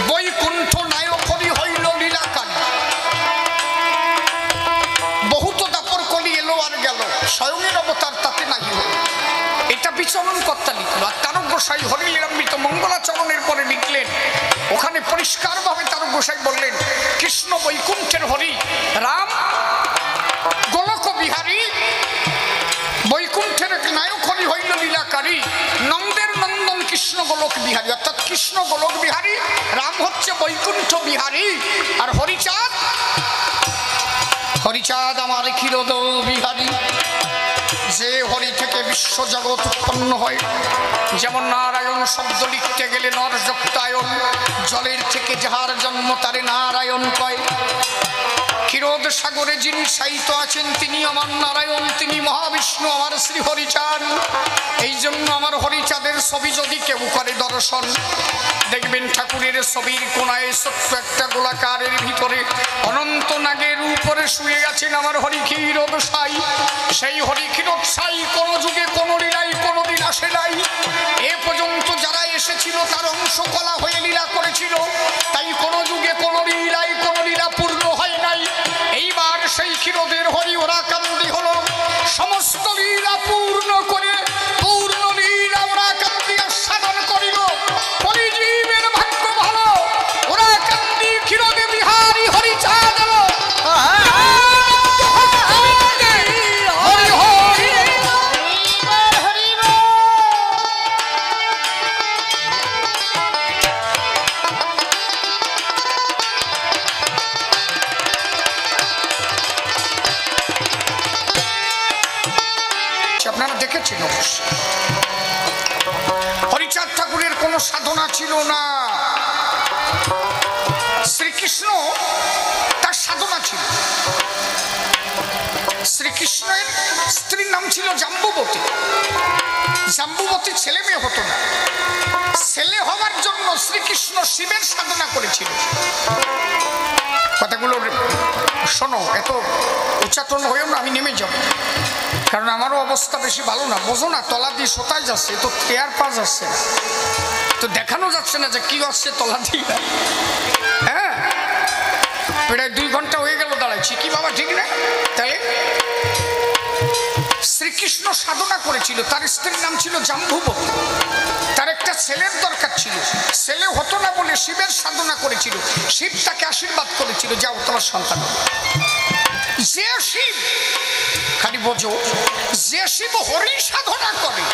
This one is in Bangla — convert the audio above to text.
বৈকুণ্ঠ নায়ক হরি হইল লীলাকারী। বহুত দাপর কলি এলো আর গেল, স্বয়ংের অবতার তাতে নাই হল। এটা বিচরণ কর্তা লিখলো। আর তারক গোসাই হরিলীলামৃত মঙ্গলাচরণের পরে লিখলেন, ওখানে পরিষ্কারভাবে তারক গোসাই বললেন, কৃষ্ণ বৈকুণ্ঠের হরি, রাম গোলক বিহারী, বৈকুণ্ঠের নায়ক হরি হইল লীলাকারী, নন্দের নন্দন কৃষ্ণ গোলক বিহারী। অর্থাৎ কৃষ্ণ গোলক বিহারী, রাম হচ্ছে বৈকুণ্ঠ বিহারী, আর হরিচাঁদ, হরিচাঁদ আমার ক্ষীরদ বিহারী। যে হরি থেকে বিশ্বজগৎ উৎপন্ন হয়, যেমন নারায়ণ শব্দ লিখতে গেলে নর যুক্তায়ন, জলের থেকে যাহার জন্ম তারে নারায়ণ কয়। ক্ষীরোদ সাগরে যিনি শায়িত আছেন তিনি আমার নারায়ণ, তিনি মহাবিষ্ণু আমার শ্রী হরিচাঁদ। এই জন্য আমার হরিচাঁদের ছবি যদি কেউ করে দর্শন, দেখবেন ঠাকুরের ছবির কোনায় ছোট্ট একটা গোলাকারের ভিতরে অনন্ত নাগের উপরে শুয়ে গেছেন আমার হরি ক্ষীরোদ সাই। সেই হরি ক্ষীরোদ সাই কোনো যুগে কোনো লীলাই কোনোদিন আসে নাই। এ পর্যন্ত যারা এসেছিল তার অংশ কলা হয়ে লীলা করেছিল, তাই কোনো যুগে কোনো লীলাই কোনো লীলা পূর্ণ হয় নাই। এইবার সেই ক্ষীরোদের হরি ওরা কান্দি হলো, সমস্ত লীলা পূর্ণ করে পূর্ণ লীলা ওরা কান্দি আস্বাদন করিল। পরিজীবের ভাগ্য ভালো, ওরা কান্দি ক্ষীরোদে বিহারী হরিচাঁদ এলো। আপনারা দেখেছেন অবশ্যই, হরিচাঁদ ঠাকুরের কোনো সাধনা ছিল না। শ্রীকৃষ্ণ তার সাধনা ছিল। শ্রীকৃষ্ণের স্ত্রীর নাম ছিল জাম্বুবতী। জাম্বুবতী ছেলে মেয়ে হতো না। ছেলে হওয়ার জন্য শ্রীকৃষ্ণ শিবের সাধনা করেছিল। কথাগুলো শোনো, এত উচ্চাটন হয়েও না, আমি নেমে যাব, কারণ আমারও অবস্থা বেশি ভালো না। বোঝো না, তলা দিয়ে সোতায় যাচ্ছে, তো টেয়ার পা যাচ্ছে, তো দেখানো যাচ্ছে না যে কি আসছে তলা দিয়ে। হ্যাঁ, প্রায় 2 ঘন্টা হয়ে গেল দাঁড়াইছি, কি বাবা ঠিক না? তাই শ্রীকৃষ্ণ সাধনা করেছিল। তার স্ত্রীর নাম ছিল জাম্বুবতী। তার একটা ছেলের দরকার ছিল, ছেলে হতো না বলে শিবের সাধনা করেছিল। শিব তাকে আশীর্বাদ করেছিল, যাও তোমার সন্তান। যে শিব, খালি বোঝো, যে শিব হরি সাধনা করে